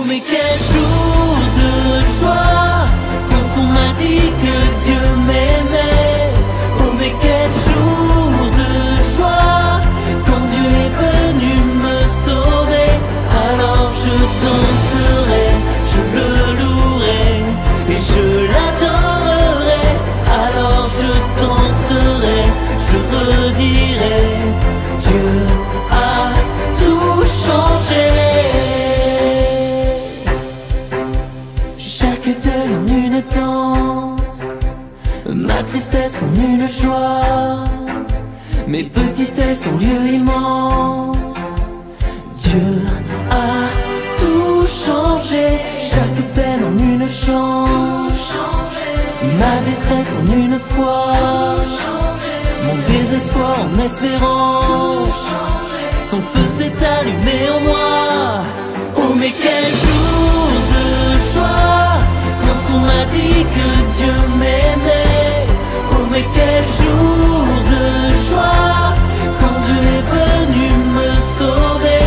mais quel jour de joie quand on m'a dit que Dieu m'aimait. Oh mais quel jour de joie quand Dieu est venu me sauver. Alors je danserai, je le louerai et je l'adorerai. Alors je danserai, je redirai, Dieu a tout changé. Chaque deuil en une danse, ma tristesse en une joie, mes petitesses en lieu immense. Dieu a tout changé. Chaque peine en une chance, ma détresse en une foi, mon désespoir en espérance. Son feu s'est allumé en moi. Oh mais quel jour de joie quand on m'a dit que Dieu m'aimait. Oh mais quel jour de joie quand Dieu est venu me sauver.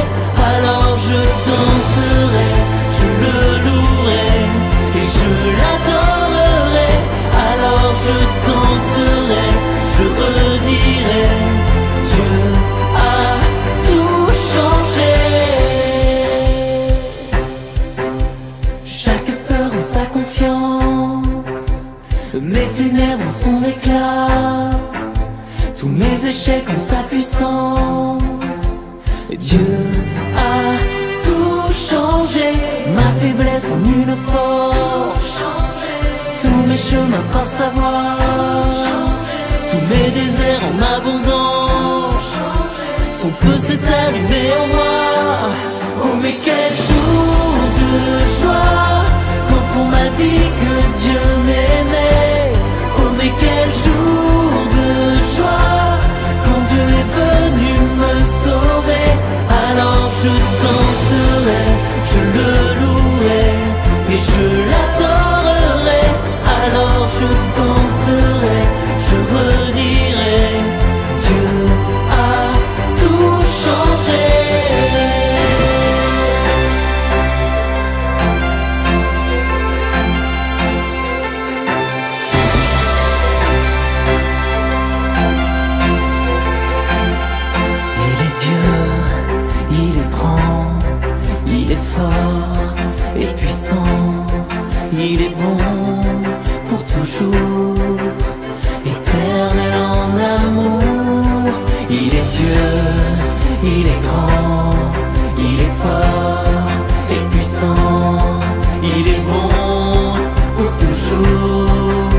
Alors je danserai, je le louerai et je l'adorerai. Alors je danserai, je redirai, Dieu a tout changé. Chaque peur en sa confiance, mes ténèbres en son éclat, tous mes échecs en sa puissance. Dieu a tout changé. Ma faiblesse en une force, tous mes chemins par sa voix, tous mes déserts en abondance. Son feu s'est allumé en moi. Oh mais quel jour de joie quand on m'a dit que Dieu m'aimait. Oh mais quel jour de joie quand Dieu est venu me sauver. Alors je danserai, je le louerai et je l'adorerai. Alors je danserai, je redirai, Dieu a tout changé. Et puissant, il est bon pour toujours, éternel en amour. Il est Dieu, il est grand, il est fort et puissant. Il est bon pour toujours,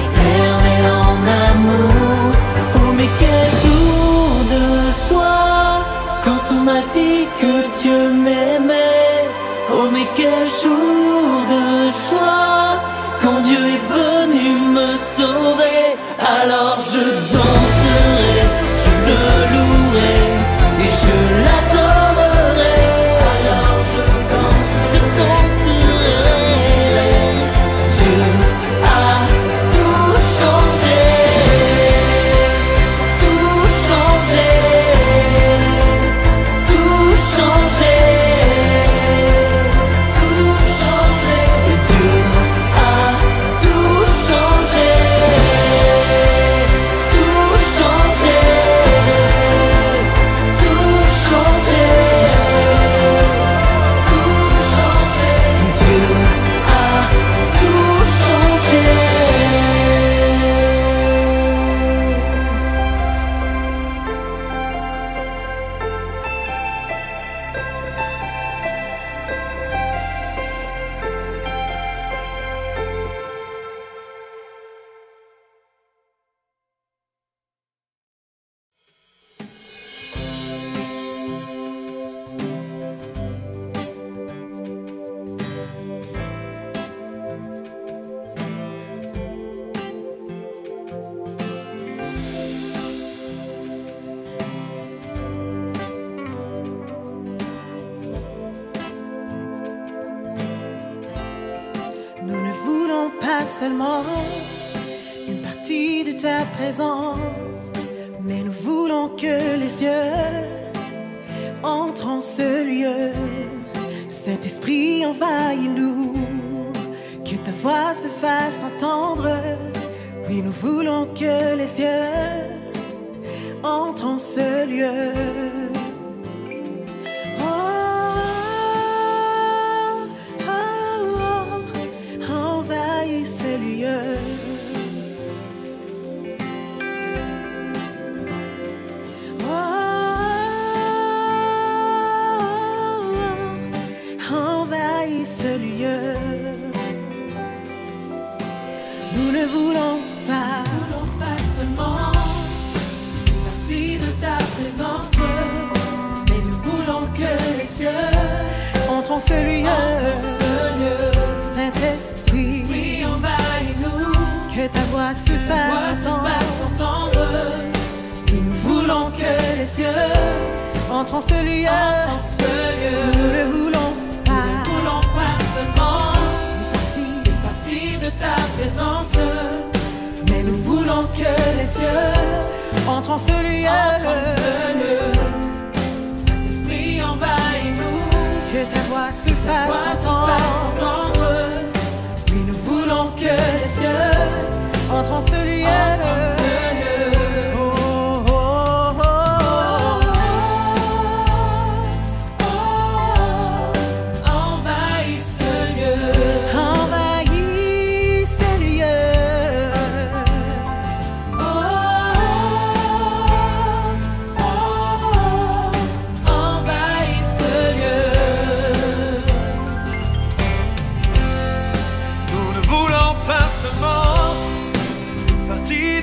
éternel en amour. Oh mais quel jour de joie quand on m'a dit que Dieu m'aimait. Oh mais quel jour de joie quand Dieu est venu me sauver. Alors je danserai, je le louerai et je l'adorerai. Alors je danserai, Dieu a tout changé, tout changé, tout changé. Seulement une partie de ta présence, mais nous voulons que les cieux entrent en ce lieu. Saint-Esprit, envahis-nous, que ta voix se fasse entendre. Oui, nous voulons que les cieux entrent en ce lieu. Oh, oh, oh, envahis ce lieu. Ce lieu. Nous ne voulons pas seulement une partie de ta présence, mais nous voulons que les cieux entrent en ce lieu. Saint-Esprit, envahis-nous, que ta voix se fasse entendre. Et nous voulons que les cieux entrent en ce lieu. Nous ne voulons pas seulement une partie de ta présence, mais nous voulons que les cieux entrent en ce lieu. Saint-Esprit, envahis-nous, que ta voix se fasse entendre. Oui, nous voulons que les cieux entrent en ce lieu. Partie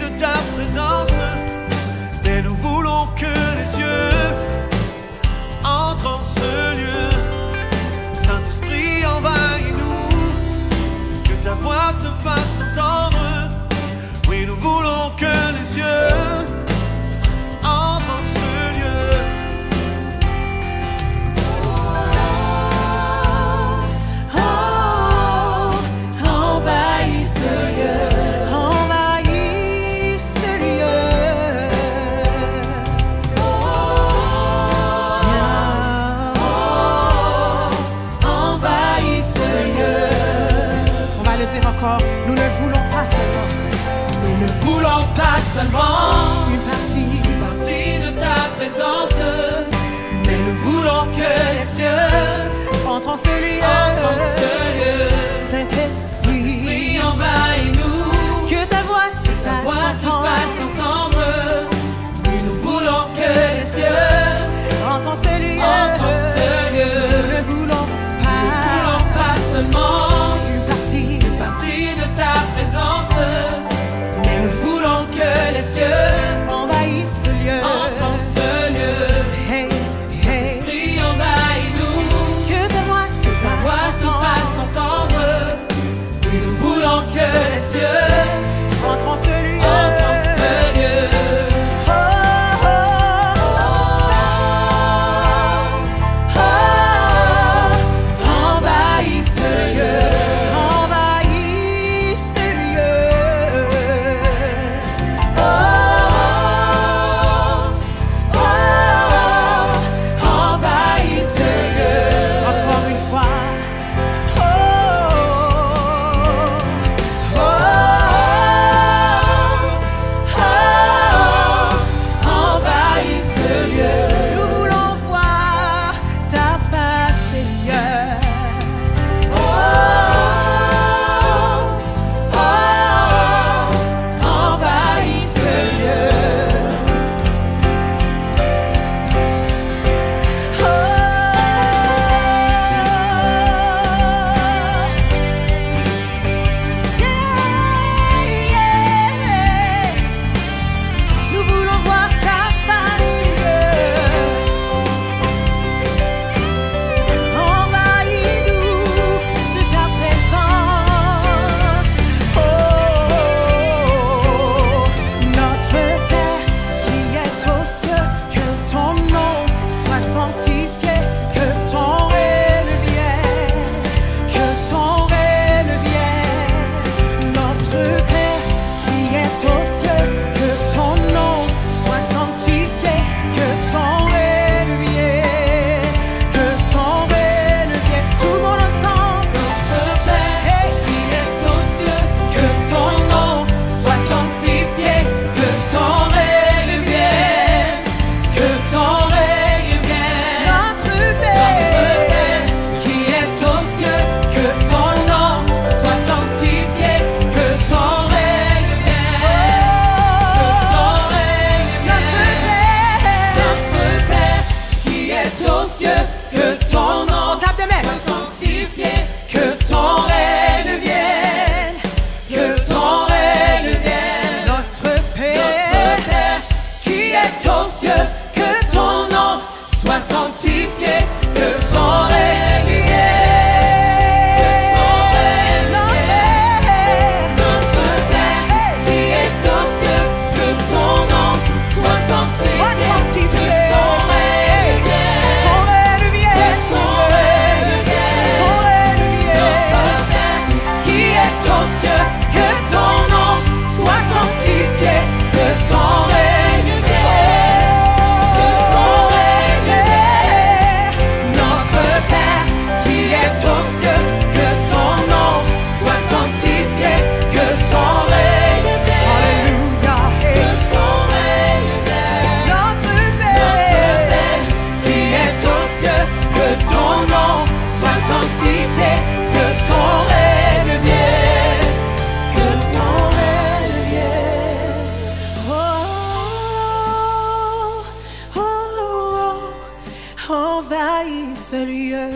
envahit ce lieu.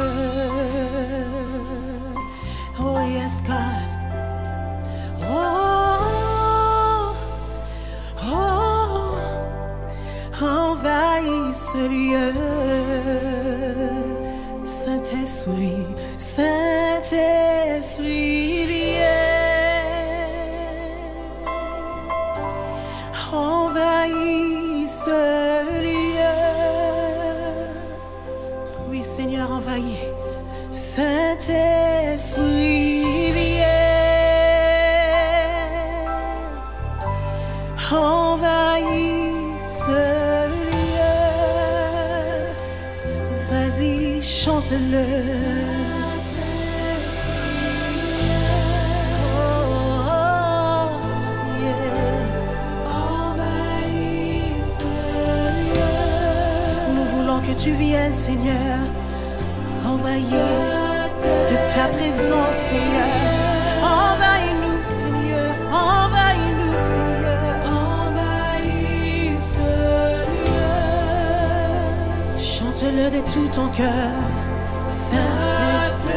Oh yes, God. Oh, oh, envahit ce lieu. Saint-Esprit, Saint-Esprit, viens. Envahit ce lieu. Oui, Seigneur, envahit. Saint-Esprit, viens. Envahit ce lieu. Vas-y, chante-le. Que tu viennes, Seigneur, envahir de ta présence, Seigneur. Envahis-nous, Seigneur, envahis-nous, Seigneur. Envahis ce lieu. Chante-le de tout ton cœur, Saint-Esprit.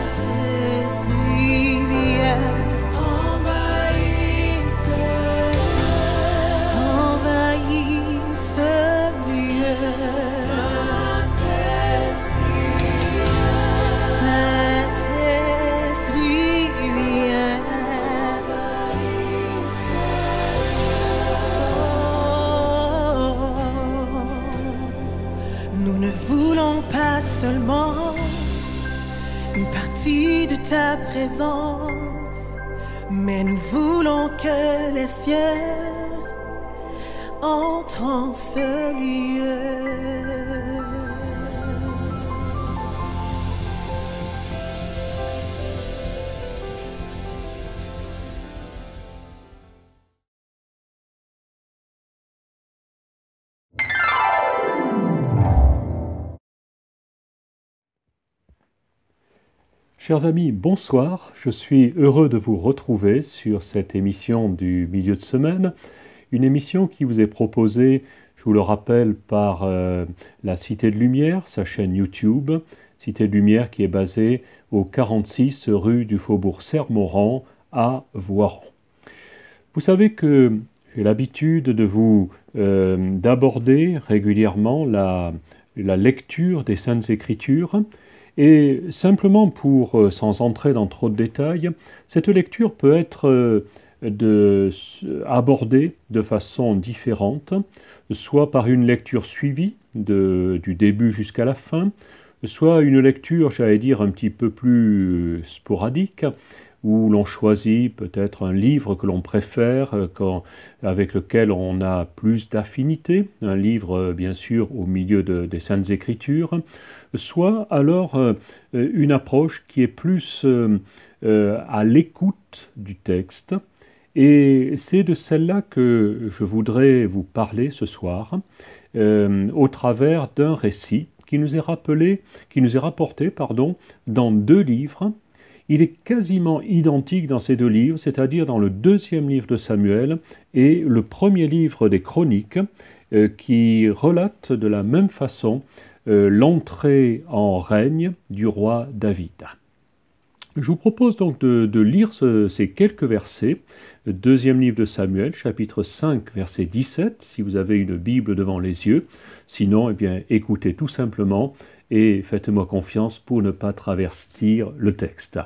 Saint-Esprit, viens. Seulement une partie de ta présence, mais nous voulons que les cieux entrent en ce lieu. Chers amis, bonsoir. Je suis heureux de vous retrouver sur cette émission du milieu de semaine. Une émission qui vous est proposée, je vous le rappelle, par la Cité de Lumière, sa chaîne YouTube. Cité de Lumière qui est basée au 46 rue du Faubourg Sermoran à Voiron. Vous savez que j'ai l'habitude de vous d'aborder régulièrement la lecture des Saintes Écritures. Et simplement pour, sans entrer dans trop de détails, cette lecture peut être abordée de façon différente, soit par une lecture suivie du début jusqu'à la fin, soit une lecture, j'allais dire, un petit peu plus sporadique, où l'on choisit peut-être un livre que l'on préfère, avec lequel on a plus d'affinité, un livre bien sûr au milieu des Saintes Écritures, soit alors une approche qui est plus à l'écoute du texte. Et c'est de celle-là que je voudrais vous parler ce soir, au travers d'un récit qui nous est rapporté dans deux livres. Il est quasiment identique dans ces deux livres, c'est-à-dire dans le deuxième livre de Samuel et le premier livre des Chroniques, qui relate de la même façon l'entrée en règne du roi David. Je vous propose donc de lire ces quelques versets, le deuxième livre de Samuel, chapitre 5, verset 17, si vous avez une Bible devant les yeux. Sinon, eh bien, écoutez tout simplement et faites-moi confiance pour ne pas travestir le texte.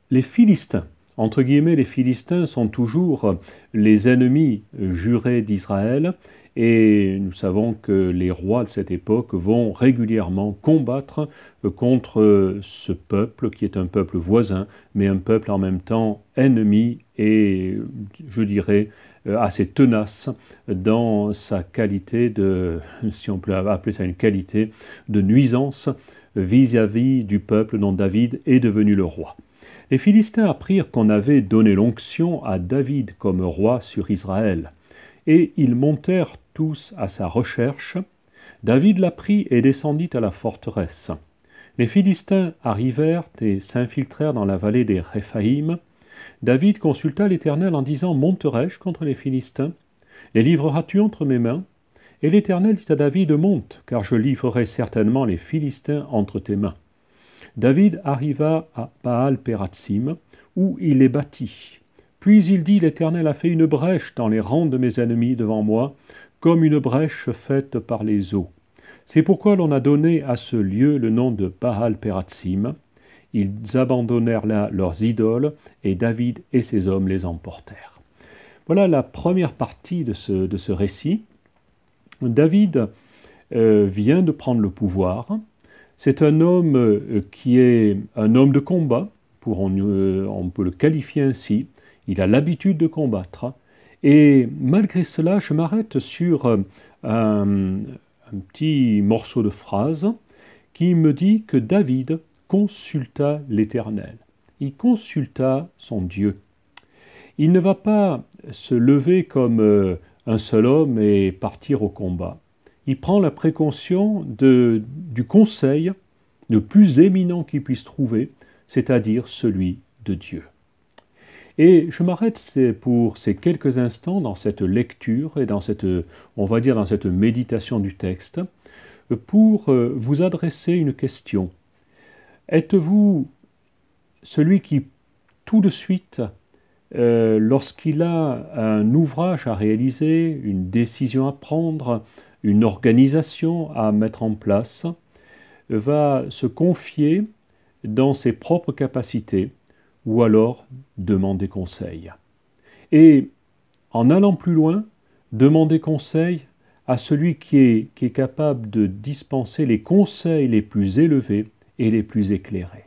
Les Philistins, entre guillemets, les Philistins sont toujours les ennemis jurés d'Israël, et nous savons que les rois de cette époque vont régulièrement combattre contre ce peuple qui est un peuple voisin, mais un peuple en même temps ennemi et, je dirais, assez tenace dans sa qualité de, si on peut appeler ça une qualité, de nuisance vis-à-vis du peuple dont David est devenu le roi. Les Philistins apprirent qu'on avait donné l'onction à David comme roi sur Israël, et ils montèrent tous à sa recherche. David l'apprit et descendit à la forteresse. Les Philistins arrivèrent et s'infiltrèrent dans la vallée des Réphaïm. David consulta l'Éternel en disant « Monterai-je contre les Philistins? Les livreras-tu entre mes mains ?» Et l'Éternel dit à David, monte, car je livrerai certainement les Philistins entre tes mains. David arriva à Baal-Pératsim, où il les battit. Puis il dit, l'Éternel a fait une brèche dans les rangs de mes ennemis devant moi, comme une brèche faite par les eaux. C'est pourquoi l'on a donné à ce lieu le nom de Baal-Pératsim. Ils abandonnèrent là leurs idoles, et David et ses hommes les emportèrent. Voilà la première partie de ce récit. David vient de prendre le pouvoir. C'est un homme qui est un homme de combat, on peut le qualifier ainsi. Il a l'habitude de combattre. Et malgré cela, je m'arrête sur un petit morceau de phrase qui me dit que David consulta l'Éternel. Il consulta son Dieu. Il ne va pas se lever comme un seul homme et partir au combat. Il prend la précaution du conseil le plus éminent qu'il puisse trouver, c'est-à-dire celui de Dieu. Et je m'arrête pour ces quelques instants dans cette lecture et dans cette méditation du texte pour vous adresser une question. Êtes-vous celui qui, tout de suite, lorsqu'il a un ouvrage à réaliser, une décision à prendre, une organisation à mettre en place, va se confier dans ses propres capacités ou alors demander conseil. Et en allant plus loin, demander conseil à celui qui est capable de dispenser les conseils les plus élevés et les plus éclairés.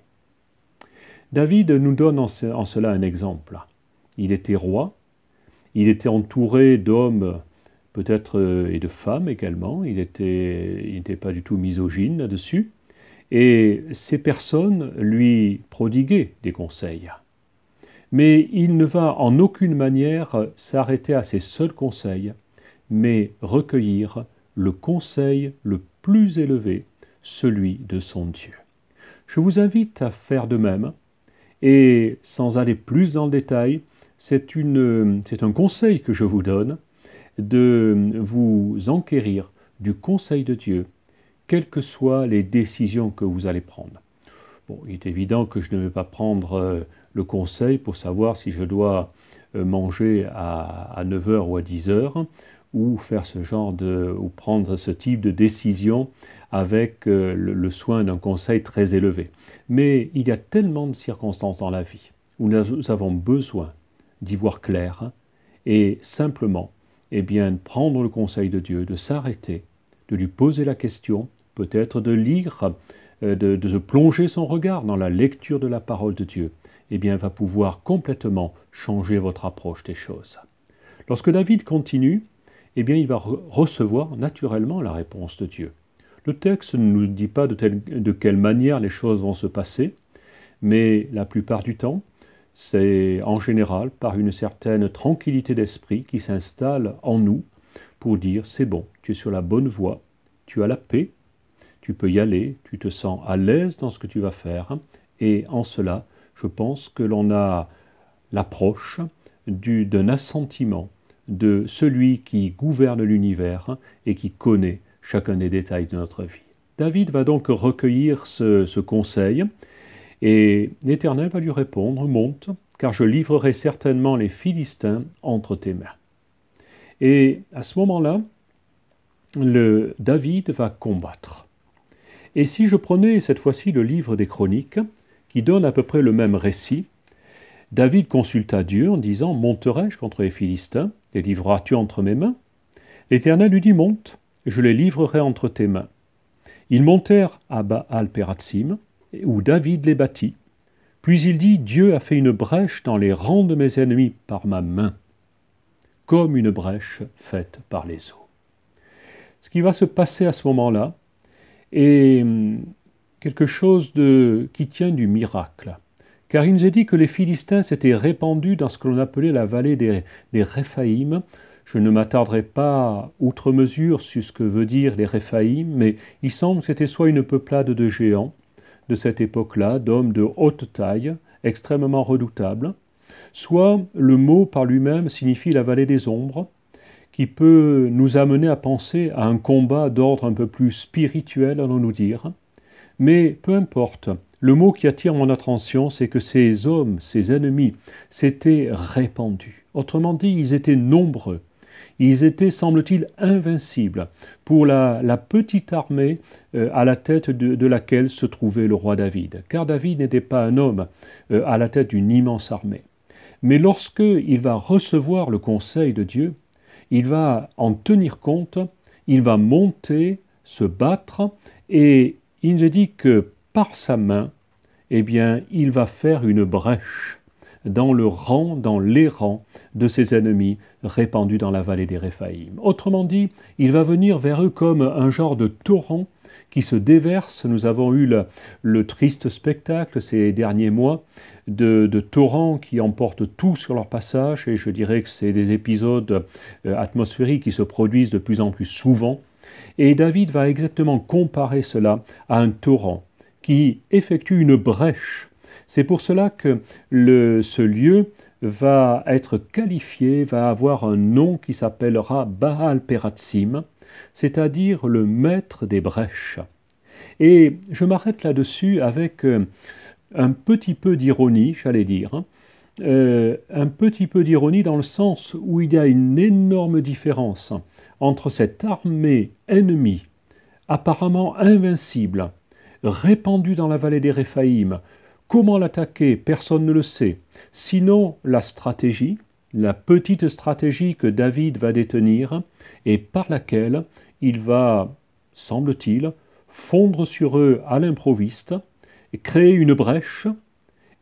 David nous donne en cela un exemple. Il était roi, il était entouré d'hommes peut-être et de femmes également, il n'était pas du tout misogyne là-dessus, et ces personnes lui prodiguaient des conseils. Mais il ne va en aucune manière s'arrêter à ces seuls conseils, mais recueillir le conseil le plus élevé, celui de son Dieu. Je vous invite à faire de même, et sans aller plus dans le détail, c'est un conseil que je vous donne, de vous enquérir du conseil de Dieu, quelles que soient les décisions que vous allez prendre. Bon, il est évident que je ne vais pas prendre le conseil pour savoir si je dois manger à 9h ou à 10h, ou faire ou prendre ce type de décision avec le soin d'un conseil très élevé. Mais il y a tellement de circonstances dans la vie où nous avons besoin d'y voir clair et simplement prendre le conseil de Dieu, de s'arrêter, de lui poser la question, peut-être de lire, de se plonger son regard dans la lecture de la parole de Dieu, va pouvoir complètement changer votre approche des choses. Lorsque David continue, il va recevoir naturellement la réponse de Dieu. Le texte ne nous dit pas de quelle manière les choses vont se passer, mais la plupart du temps, c'est en général par une certaine tranquillité d'esprit qui s'installe en nous pour dire c'est bon, tu es sur la bonne voie, tu as la paix, tu peux y aller, tu te sens à l'aise dans ce que tu vas faire, et en cela, je pense que l'on a l'approche d'un assentiment de celui qui gouverne l'univers et qui connaît chacun des détails de notre vie. David va donc recueillir ce conseil, et l'Éternel va lui répondre, monte, car je livrerai certainement les Philistins entre tes mains. Et à ce moment-là, David va combattre. Et si je prenais cette fois-ci le livre des Chroniques, qui donne à peu près le même récit, David consulta Dieu en disant « Monterai-je contre les Philistins? Les livreras-tu entre mes mains ?» L'Éternel lui dit « Monte, je les livrerai entre tes mains. » Ils montèrent à Baal-Pératsim, où David les battit. Puis il dit « Dieu a fait une brèche dans les rangs de mes ennemis par ma main, comme une brèche faite par les eaux. » Ce qui va se passer à ce moment-là est quelque chose qui tient du miracle. Car il nous est dit que les Philistins s'étaient répandus dans ce que l'on appelait la vallée des Réphaïm. Je ne m'attarderai pas outre mesure sur ce que veut dire les Réphaïm, mais il semble que c'était soit une peuplade de géants de cette époque-là, d'hommes de haute taille, extrêmement redoutables, soit le mot par lui-même signifie la vallée des ombres, qui peut nous amener à penser à un combat d'ordre un peu plus spirituel, allons-nous dire. Mais peu importe, le mot qui attire mon attention, c'est que ces hommes, ces ennemis, s'étaient répandus. Autrement dit, ils étaient nombreux. Ils étaient, semble-t-il, invincibles pour la petite armée à la tête de laquelle se trouvait le roi David. Car David n'était pas un homme à la tête d'une immense armée. Mais lorsqu'il va recevoir le conseil de Dieu, il va en tenir compte, il va monter, se battre, et il nous dit que par sa main, eh bien, il va faire une brèche dans les rangs de ses ennemis répandus dans la vallée des Réphaïm. Autrement dit, il va venir vers eux comme un genre de torrent qui se déverse. Nous avons eu le triste spectacle ces derniers mois de torrents qui emportent tout sur leur passage, et je dirais que c'est des épisodes atmosphériques qui se produisent de plus en plus souvent. Et David va exactement comparer cela à un torrent qui effectue une brèche. C'est pour cela que ce lieu va être qualifié, va avoir un nom qui s'appellera Baal Peratsim, c'est-à-dire le maître des brèches. Et je m'arrête là-dessus avec un petit peu d'ironie, j'allais dire, un petit peu d'ironie dans le sens où il y a une énorme différence entre cette armée ennemie, apparemment invincible, répandue dans la vallée des Réphaïm. Comment l'attaquer? Personne ne le sait. Sinon, la stratégie, la petite stratégie que David va détenir et par laquelle il va, semble-t-il, fondre sur eux à l'improviste, créer une brèche,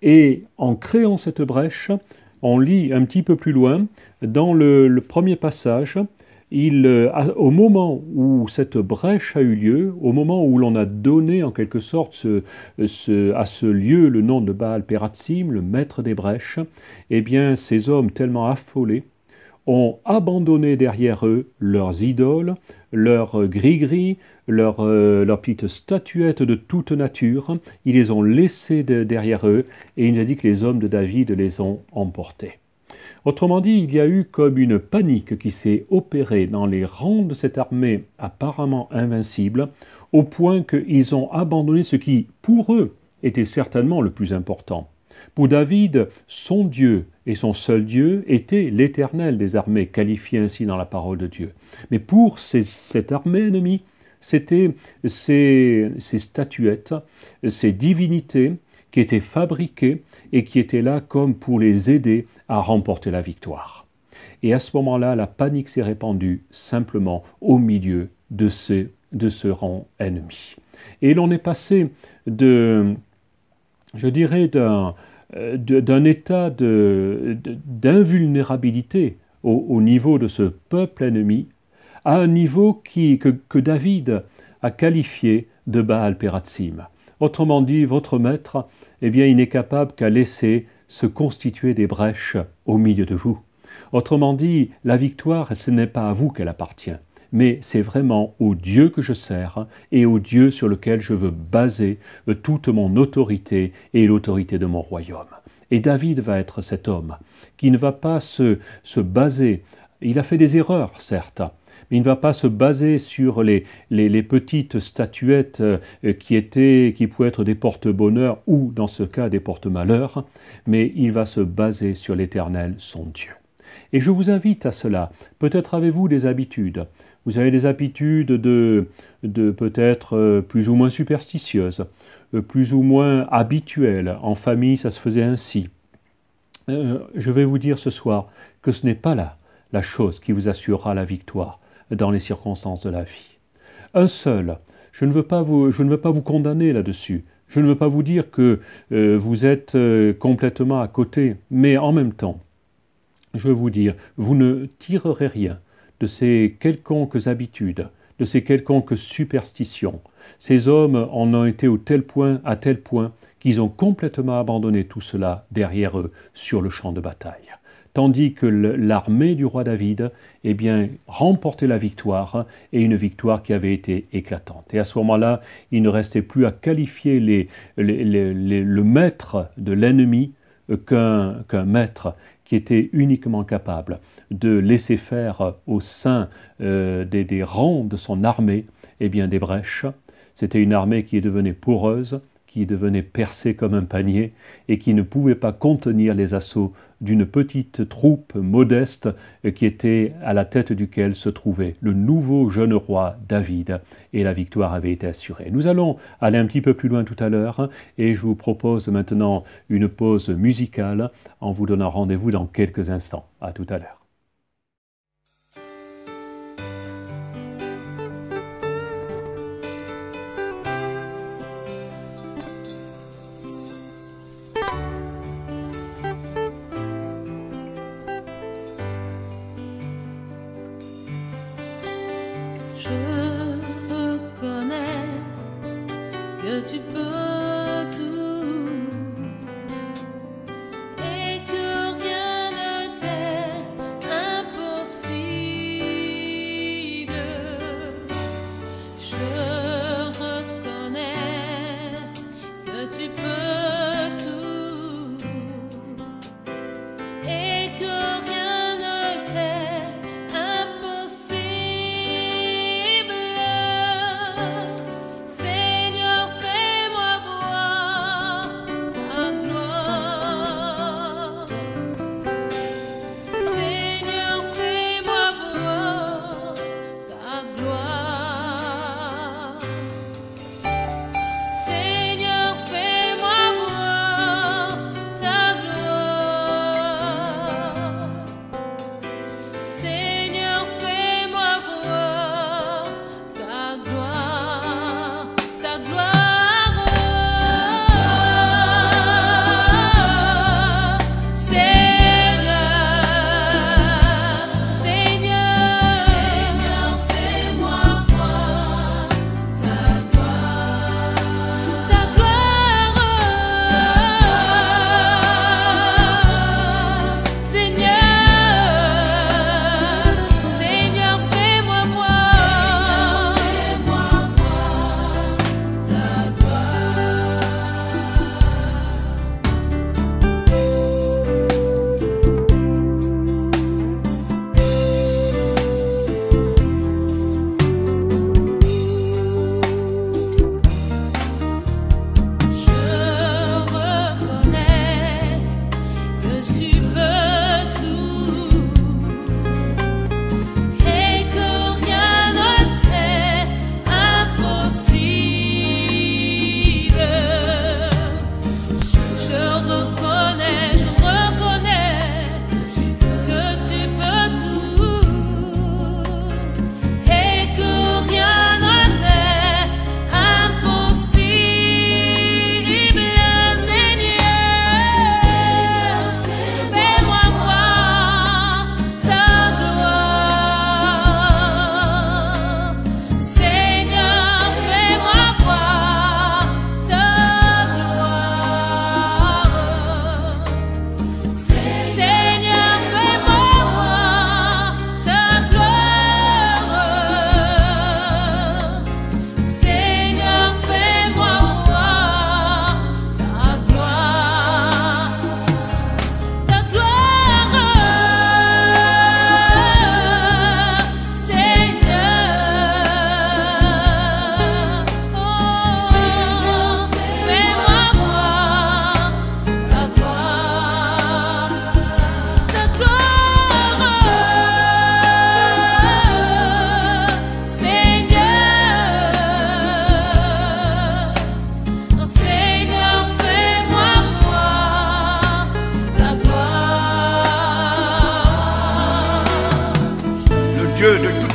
et en créant cette brèche, on lit un petit peu plus loin, dans le premier passage, au moment où cette brèche a eu lieu, au moment où l'on a donné en quelque sorte à ce lieu le nom de Baal Peratsim, le maître des brèches, eh bien ces hommes tellement affolés ont abandonné derrière eux leurs idoles, leurs gris-gris, leurs petites statuettes de toute nature. Ils les ont laissées derrière eux, et il nous a dit que les hommes de David les ont emportés. Autrement dit, il y a eu comme une panique qui s'est opérée dans les rangs de cette armée apparemment invincible, au point qu'ils ont abandonné ce qui, pour eux, était certainement le plus important. Pour David, son Dieu et son seul Dieu était l'Éternel des armées, qualifié ainsi dans la parole de Dieu. Mais pour cette armée ennemie, c'était ces statuettes, ces divinités qui étaient fabriquées et qui étaient là comme pour les aider à remporter la victoire. Et à ce moment-là, la panique s'est répandue simplement au milieu de ce rang ennemi. Et l'on est passé d'un état d'invulnérabilité au niveau de ce peuple ennemi à un niveau que David a qualifié de Baal Peratsim. Autrement dit, votre maître, eh bien, il n'est capable qu'à laisser se constituer des brèches au milieu de vous. Autrement dit, la victoire, ce n'est pas à vous qu'elle appartient, mais c'est vraiment au Dieu que je sers et au Dieu sur lequel je veux baser toute mon autorité et l'autorité de mon royaume. Et David va être cet homme qui ne va pas se baser, il a fait des erreurs, certes, mais il ne va pas se baser sur les petites statuettes qui pouvaient être des porte-bonheur ou, dans ce cas, des porte-malheur, mais il va se baser sur l'Éternel, son Dieu. Et je vous invite à cela. Peut-être avez-vous des habitudes. Vous avez des habitudes de peut-être plus ou moins superstitieuses, plus ou moins habituelles. En famille, ça se faisait ainsi. Je vais vous dire ce soir que ce n'est pas là la chose qui vous assurera la victoire dans les circonstances de la vie. Un seul, je ne veux pas vous condamner là-dessus, je ne veux pas vous dire que vous êtes complètement à côté, mais en même temps, je veux vous dire, vous ne tirerez rien de ces quelconques habitudes, de ces quelconques superstitions. Ces hommes en ont été à tel point qu'ils ont complètement abandonné tout cela derrière eux sur le champ de bataille. Tandis que l'armée du roi David, eh bien, remportait la victoire, et une victoire qui avait été éclatante. Et à ce moment-là, il ne restait plus à qualifier le maître de l'ennemi qu'un maître qui était uniquement capable de laisser faire au sein des rangs de son armée eh bien, des brèches. C'était une armée qui devenait poreuse, qui devenait percée comme un panier et qui ne pouvait pas contenir les assauts d'une petite troupe modeste qui était à la tête duquel se trouvait le nouveau jeune roi David, et la victoire avait été assurée. Nous allons aller un petit peu plus loin tout à l'heure et je vous propose maintenant une pause musicale en vous donnant rendez-vous dans quelques instants. À tout à l'heure. Tu peux tout et que rien ne t'est impossible. Je reconnais que tu peux tout et que rien ne t'est impossible.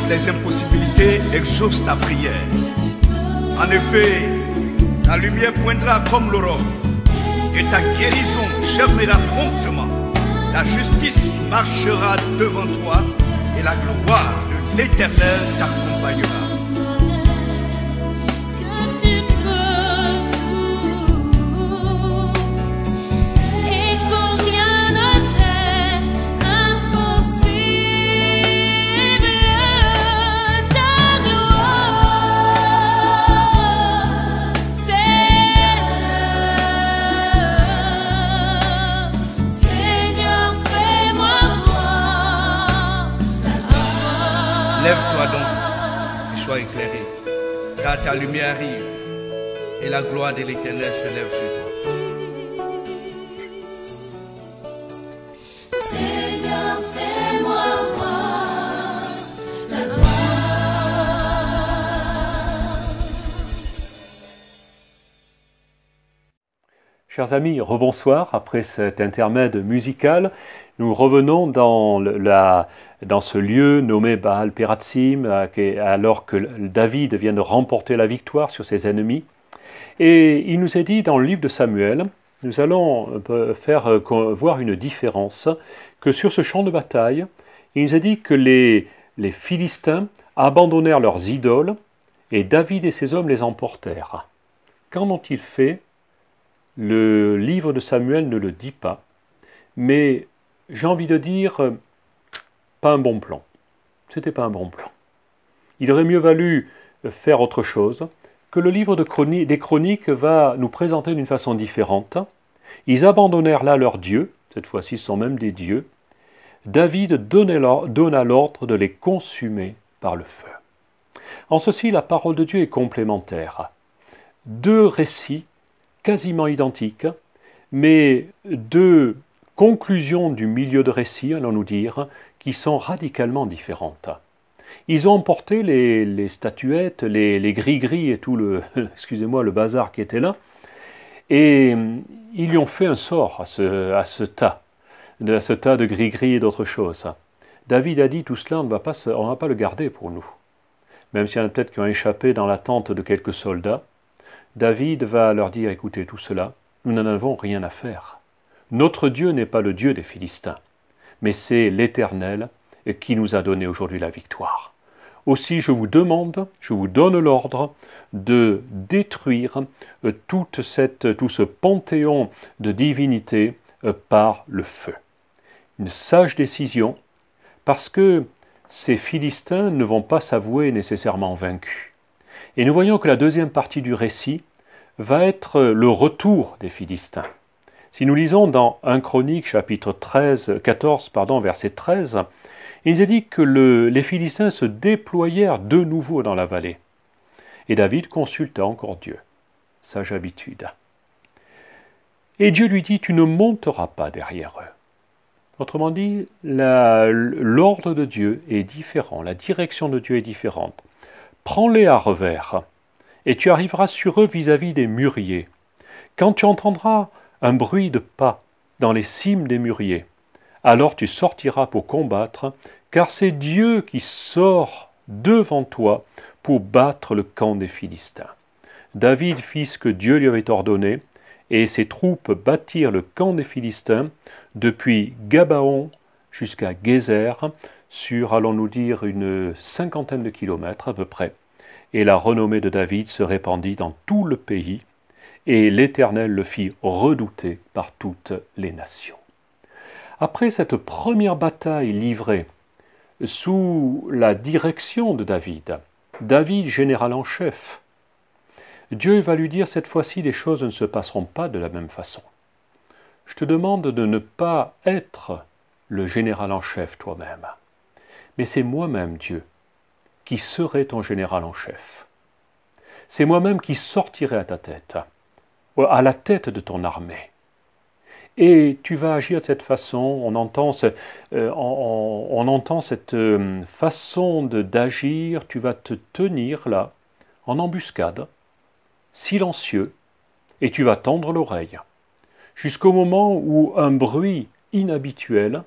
Les impossibilités exaucent ta prière. En effet, ta lumière poindra comme l'aurore et ta guérison germera promptement. La justice marchera devant toi et la gloire de l'Éternel t'accompagnera. Lève-toi donc et sois éclairé, car ta lumière arrive et la gloire de l'Éternel se lève sur toi. Seigneur, fais-moi voir ta gloire. Chers amis, rebonsoir. Après cet intermède musical, nous revenons dans ce lieu nommé Baal Peratsim, alors que David vient de remporter la victoire sur ses ennemis. Et il nous est dit dans le livre de Samuel, nous allons faire voir une différence, que sur ce champ de bataille, il nous est dit que les Philistins abandonnèrent leurs idoles et David et ses hommes les emportèrent. Qu'en ont-ils fait? Le livre de Samuel ne le dit pas, mais j'ai envie de dire, pas un bon plan. C'était pas un bon plan. Il aurait mieux valu faire autre chose, que le livre des Chroniques va nous présenter d'une façon différente. Ils abandonnèrent là leurs dieux, cette fois-ci ce sont même des dieux. David donna l'ordre de les consumer par le feu. En ceci, la parole de Dieu est complémentaire. Deux récits quasiment identiques, mais deux conclusions du milieu de récit, allons-nous dire, qui sont radicalement différentes. Ils ont emporté les statuettes, les gris-gris et tout le, excusez-moi, le bazar qui était là, et ils lui ont fait un sort à ce tas de gris-gris et d'autres choses. David a dit, tout cela, on ne va pas le garder pour nous. Même s'il y en a peut-être qui ont échappé dans la tente de quelques soldats, David va leur dire, écoutez, tout cela, nous n'en avons rien à faire. Notre Dieu n'est pas le Dieu des Philistins, mais c'est l'Éternel qui nous a donné aujourd'hui la victoire. Aussi, je vous donne l'ordre de détruire tout ce panthéon de divinité par le feu. Une sage décision, parce que ces Philistins ne vont pas s'avouer nécessairement vaincus. Et nous voyons que la deuxième partie du récit va être le retour des Philistins. Si nous lisons dans 1 Chronique, chapitre 14, verset 13, il nous est dit que les Philistins se déployèrent de nouveau dans la vallée. Et David consulta encore Dieu, sage habitude. Et Dieu lui dit, tu ne monteras pas derrière eux. Autrement dit, l'ordre de Dieu est différent, la direction de Dieu est différente. Prends-les à revers, et tu arriveras sur eux vis-à-vis des mûriers. Quand tu entendras un bruit de pas dans les cimes des mûriers, alors tu sortiras pour combattre, car c'est Dieu qui sort devant toi pour battre le camp des Philistins. David fit ce que Dieu lui avait ordonné, et ses troupes battirent le camp des Philistins depuis Gabaon jusqu'à Gézer, sur, allons-nous dire, une 50aine de kilomètres à peu près. Et la renommée de David se répandit dans tout le pays, et l'Éternel le fit redouter par toutes les nations. Après cette première bataille livrée sous la direction de David, général en chef, Dieu va lui dire cette fois-ci les choses ne se passeront pas de la même façon. Je te demande de ne pas être le général en chef toi-même. Mais c'est moi-même, Dieu, qui serai ton général en chef. C'est moi-même qui sortirai à la tête de ton armée. Et tu vas agir de cette façon, on entend cette façon d'agir, tu vas te tenir là, en embuscade, silencieux, et tu vas tendre l'oreille, jusqu'au moment où un bruit inhabituel,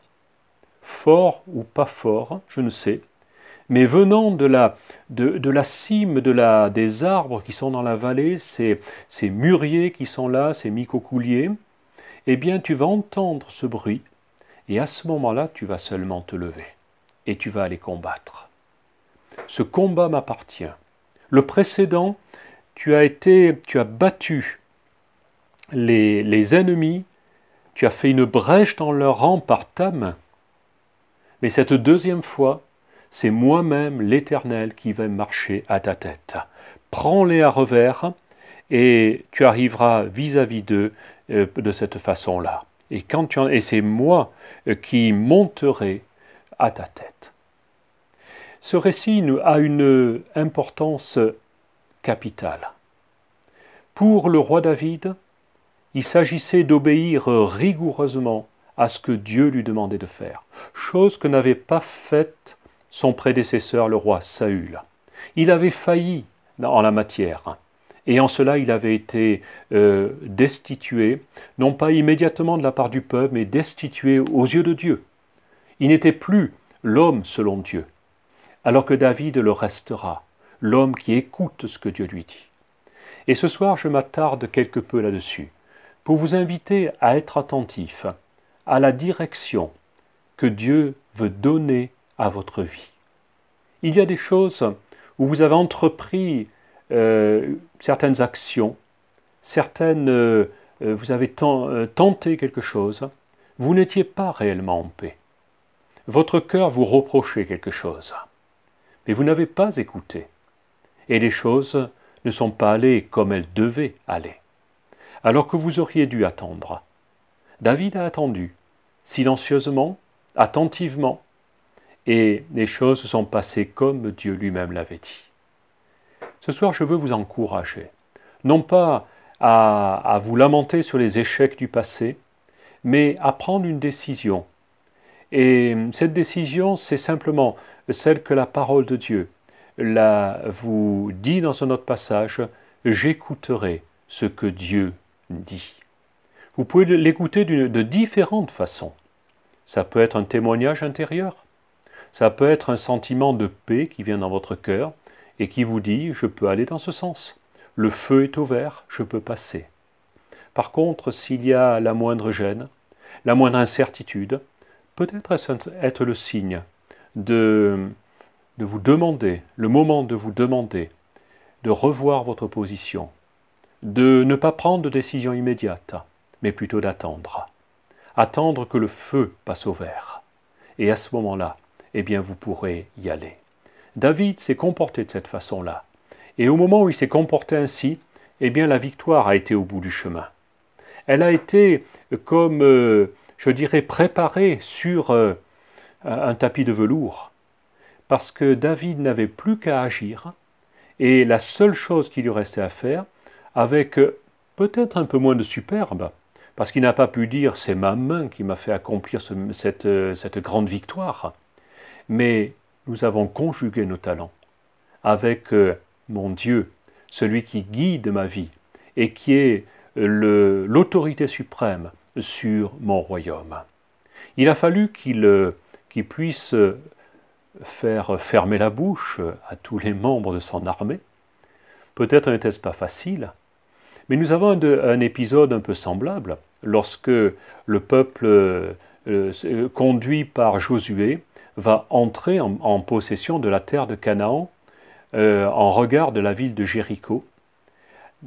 fort ou pas fort, je ne sais, mais venant de la cime des arbres qui sont dans la vallée, ces mûriers qui sont là, ces mycocouliers, eh bien tu vas entendre ce bruit, et à ce moment-là, tu vas seulement te lever, et tu vas aller combattre. Ce combat m'appartient. Le précédent, tu as battu les ennemis, tu as fait une brèche dans leur rang par ta main. Mais cette deuxième fois, c'est moi-même, l'Éternel, qui va marcher à ta tête. Prends-les à revers, et tu arriveras vis-à-vis d'eux de cette façon-là. Et c'est moi qui monterai à ta tête. Ce récit a une importance capitale. Pour le roi David, il s'agissait d'obéir rigoureusement à ce que Dieu lui demandait de faire, chose que n'avait pas faite son prédécesseur, le roi Saül. Il avait failli en la matière, et en cela il avait été destitué, non pas immédiatement de la part du peuple, mais destitué aux yeux de Dieu. Il n'était plus l'homme selon Dieu, alors que David le restera, l'homme qui écoute ce que Dieu lui dit. Et ce soir, je m'attarde quelque peu là-dessus, pour vous inviter à être attentif à la direction que Dieu veut donner à votre vie. Il y a des choses où vous avez entrepris certaines actions, vous avez tenté quelque chose, vous n'étiez pas réellement en paix. Votre cœur vous reprochait quelque chose, mais vous n'avez pas écouté, et les choses ne sont pas allées comme elles devaient aller, alors que vous auriez dû attendre. David a attendu, silencieusement, attentivement, et les choses se sont passées comme Dieu lui-même l'avait dit. Ce soir, je veux vous encourager, non pas à vous lamenter sur les échecs du passé, mais à prendre une décision. Et cette décision, c'est simplement celle que la parole de Dieu vous dit dans un autre passage, « J'écouterai ce que Dieu dit ». Vous pouvez l'écouter de différentes façons. Ça peut être un témoignage intérieur, ça peut être un sentiment de paix qui vient dans votre cœur et qui vous dit « je peux aller dans ce sens, le feu est ouvert, je peux passer ». Par contre, s'il y a la moindre gêne, la moindre incertitude, peut-être être le signe de vous demander, le moment de vous demander, de revoir votre position, de ne pas prendre de décision immédiate, mais plutôt d'attendre. Attendre que le feu passe au vert. Et à ce moment-là, eh bien, vous pourrez y aller. David s'est comporté de cette façon-là. Et au moment où il s'est comporté ainsi, eh bien, la victoire a été au bout du chemin. Elle a été comme, je dirais, préparée sur un tapis de velours. Parce que David n'avait plus qu'à agir, et la seule chose qui lui restait à faire, avec peut-être un peu moins de superbe, parce qu'il n'a pas pu dire « c'est ma main qui m'a fait accomplir cette grande victoire », mais nous avons conjugué nos talents avec mon Dieu, celui qui guide ma vie et qui est l'autorité suprême sur mon royaume. Il a fallu qu'il puisse faire fermer la bouche à tous les membres de son armée. Peut-être n'était-ce pas facile, mais nous avons un épisode un peu semblable lorsque le peuple conduit par Josué va entrer en possession de la terre de Canaan en regard de la ville de Jéricho,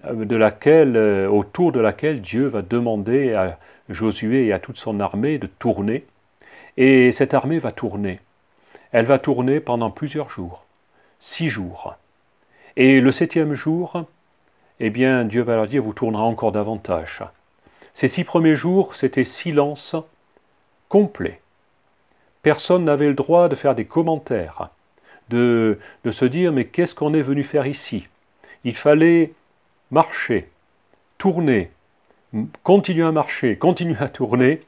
autour de laquelle Dieu va demander à Josué et à toute son armée de tourner. Et cette armée va tourner. Elle va tourner pendant plusieurs jours, 6 jours. Et le 7e jour, eh bien, Dieu va leur dire, vous tournerez encore davantage. Ces 6 premiers jours, c'était silence complet. Personne n'avait le droit de faire des commentaires, de se dire, mais qu'est-ce qu'on est venu faire ici? Il fallait marcher, tourner, continuer à marcher, continuer à tourner.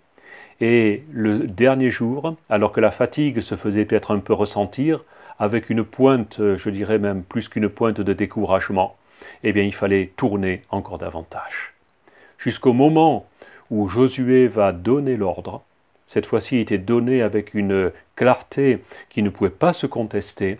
Et le dernier jour, alors que la fatigue se faisait peut-être un peu ressentir, avec une pointe, je dirais même plus qu'une pointe de découragement, eh bien il fallait tourner encore davantage. Jusqu'au moment où Josué va donner l'ordre, cette fois-ci il était donné avec une clarté qui ne pouvait pas se contester,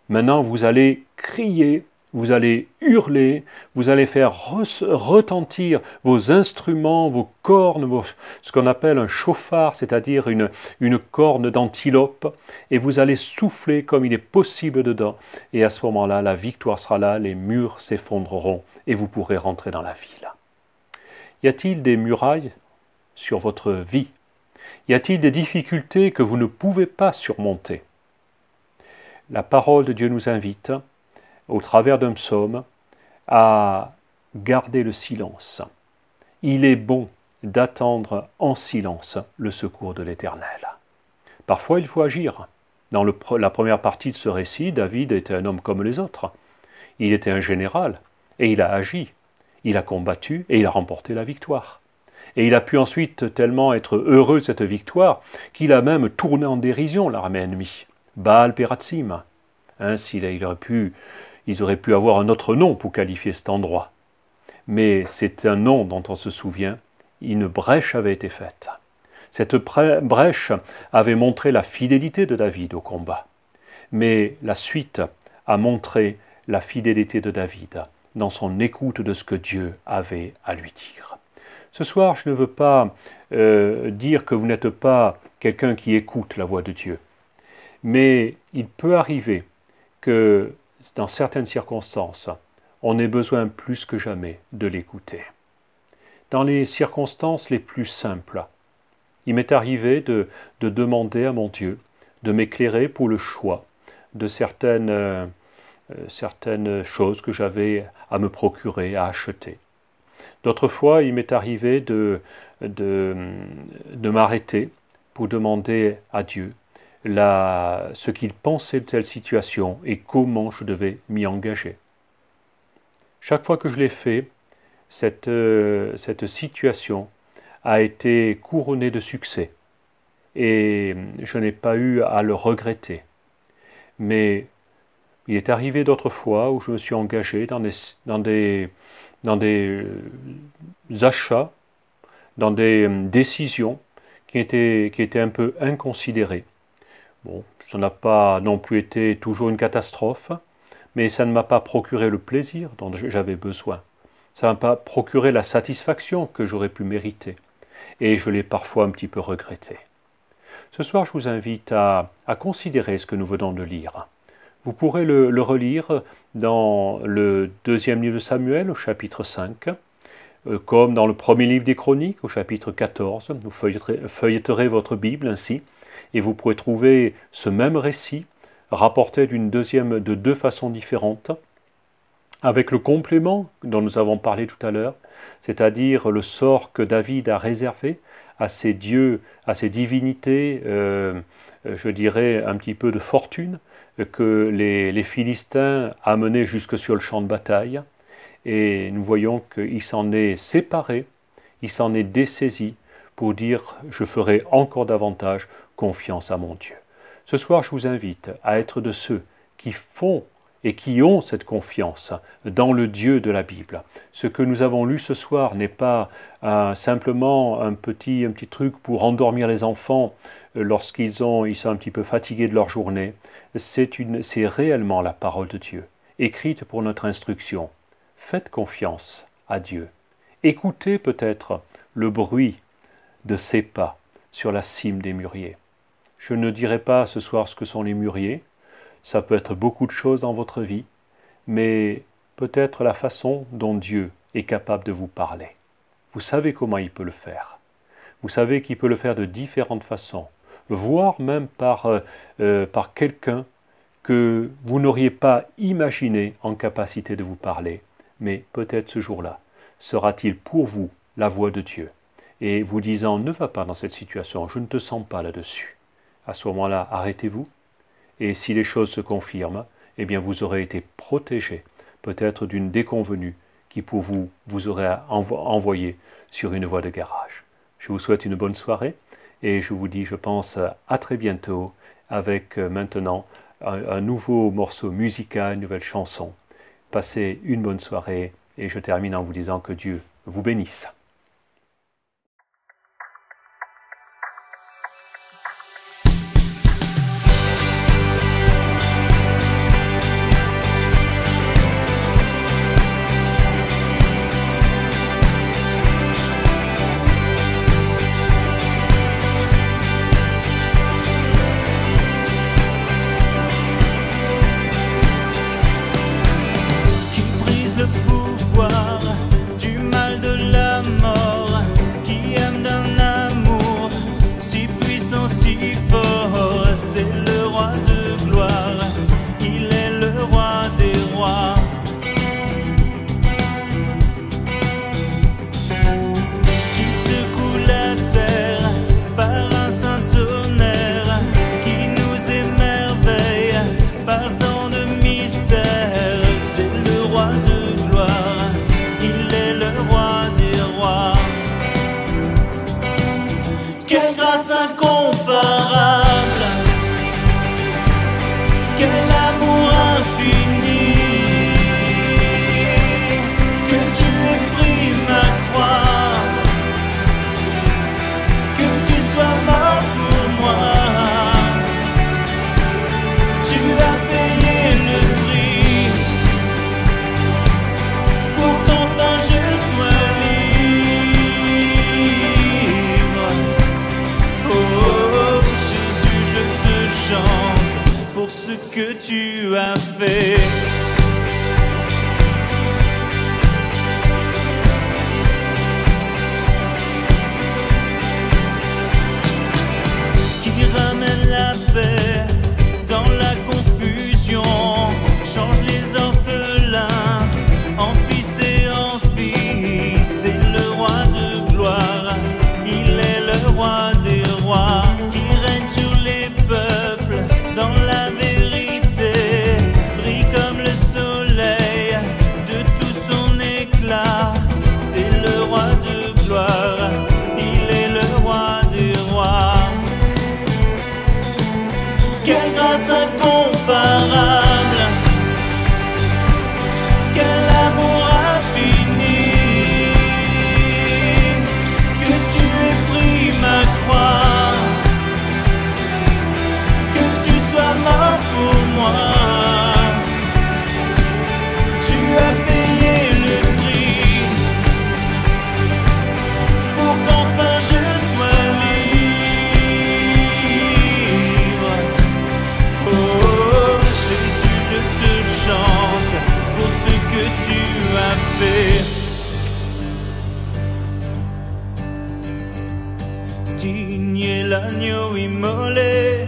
maintenant vous allez crier, vous allez hurler, vous allez faire retentir vos instruments, vos cornes, ce qu'on appelle un chauffard, c'est-à-dire une corne d'antilope, et vous allez souffler comme il est possible dedans. Et à ce moment-là, la victoire sera là, les murs s'effondreront, et vous pourrez rentrer dans la ville. Y a-t-il des murailles sur votre vie? Y a-t-il des difficultés que vous ne pouvez pas surmonter? La parole de Dieu nous invite, au travers d'un psaume, à garder le silence. Il est bon d'attendre en silence le secours de l'Éternel. Parfois, il faut agir. Dans la première partie de ce récit, David était un homme comme les autres. Il était un général, et il a agi. Il a combattu, et il a remporté la victoire. Et il a pu ensuite tellement être heureux de cette victoire, qu'il a même tourné en dérision l'armée ennemie. Baal Peratsim. Hein, ils auraient pu avoir un autre nom pour qualifier cet endroit. Mais c'est un nom dont on se souvient. Une brèche avait été faite. Cette brèche avait montré la fidélité de David au combat. Mais la suite a montré la fidélité de David dans son écoute de ce que Dieu avait à lui dire. Ce soir, je ne veux pas dire que vous n'êtes pas quelqu'un qui écoute la voix de Dieu. Mais il peut arriver que dans certaines circonstances, on ait besoin plus que jamais de l'écouter. Dans les circonstances les plus simples, il m'est arrivé de demander à mon Dieu de m'éclairer pour le choix de certaines choses que j'avais à me procurer, à acheter. D'autres fois, il m'est arrivé de m'arrêter pour demander à Dieu ce qu'il pensait de telle situation et comment je devais m'y engager. Chaque fois que je l'ai fait, cette situation a été couronnée de succès et je n'ai pas eu à le regretter. Mais il est arrivé d'autres fois où je me suis engagé dans des achats, dans des décisions qui étaient un peu inconsidérées. Bon, ça n'a pas non plus été toujours une catastrophe, mais ça ne m'a pas procuré le plaisir dont j'avais besoin. Ça ne m'a pas procuré la satisfaction que j'aurais pu mériter. Et je l'ai parfois un petit peu regretté. Ce soir, je vous invite à considérer ce que nous venons de lire. Vous pourrez le relire dans le deuxième livre de Samuel, au chapitre 5, comme dans le premier livre des Chroniques, au chapitre 14. Vous feuilleterez votre Bible ainsi, et vous pourrez trouver ce même récit rapporté de deux façons différentes, avec le complément dont nous avons parlé tout à l'heure, c'est-à-dire le sort que David a réservé à ses dieux, à ses divinités, je dirais un petit peu de fortune, que les Philistins amenaient jusque sur le champ de bataille. Et nous voyons qu'il s'en est séparé, il s'en est dessaisi pour dire « je ferai encore davantage confiance à mon Dieu ». Ce soir, je vous invite à être de ceux qui font et qui ont cette confiance dans le Dieu de la Bible. Ce que nous avons lu ce soir n'est pas simplement un petit truc pour endormir les enfants lorsqu'ils sont un petit peu fatigués de leur journée. C'est réellement la parole de Dieu, écrite pour notre instruction. Faites confiance à Dieu. Écoutez peut-être le bruit de ses pas sur la cime des mûriers. Je ne dirai pas ce soir ce que sont les mûriers. Ça peut être beaucoup de choses dans votre vie, mais peut-être la façon dont Dieu est capable de vous parler. Vous savez comment il peut le faire. Vous savez qu'il peut le faire de différentes façons, voire même par quelqu'un que vous n'auriez pas imaginé en capacité de vous parler. Mais peut-être ce jour-là, sera-t-il pour vous la voix de Dieu, et vous disant « ne va pas dans cette situation, je ne te sens pas là-dessus ». À ce moment-là, arrêtez-vous. Et si les choses se confirment, eh bien vous aurez été protégé, peut-être d'une déconvenue qui pour vous aurait envoyé sur une voie de garage. Je vous souhaite une bonne soirée et je vous dis, je pense, à très bientôt avec maintenant un nouveau morceau musical, une nouvelle chanson. Passez une bonne soirée et je termine en vous disant que Dieu vous bénisse. Qui brise le pouvoir du mal de la ardent de mystère, c'est le roi de gloire, il est le roi des rois. Quelle grâce incomparable, quel amour infini, que tu aies pris ma croix, que tu sois mort pour moi. Tu as payé le prix pour qu'enfin je sois libre. Oh Jésus, je te chante pour ce que tu as fait. Qui ramène la paix dans la confusion, change les orphelins en fils et en filles. C'est le roi de gloire, il est le roi des rois, qui règne sur les peuples dans la vérité, brille comme le soleil de tout son éclat. C'est le roi de gloire, il est le roi des rois. Quelle grâce incomparable, quel amour infini, que tu aies pris ma croix, que tu sois mort pour moi. Tu as payé le prix pour qu'enfin je sois libre. Oh Jésus, je te chante pour ce que tu as fait. Digne est l'agneau immolé,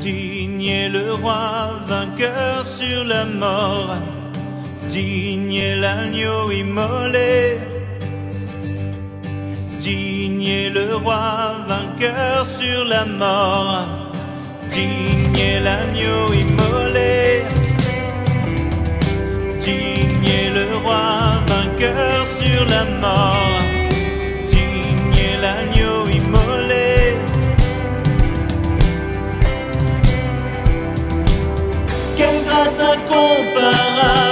digne est le roi vainqueur sur la mort. Digne est l'agneau immolé, digne est le roi vainqueur sur la mort. Digne est l'agneau immolé, digne est le roi vainqueur sur la mort. Digne est l'agneau immolé. Quelle grâce incomparable,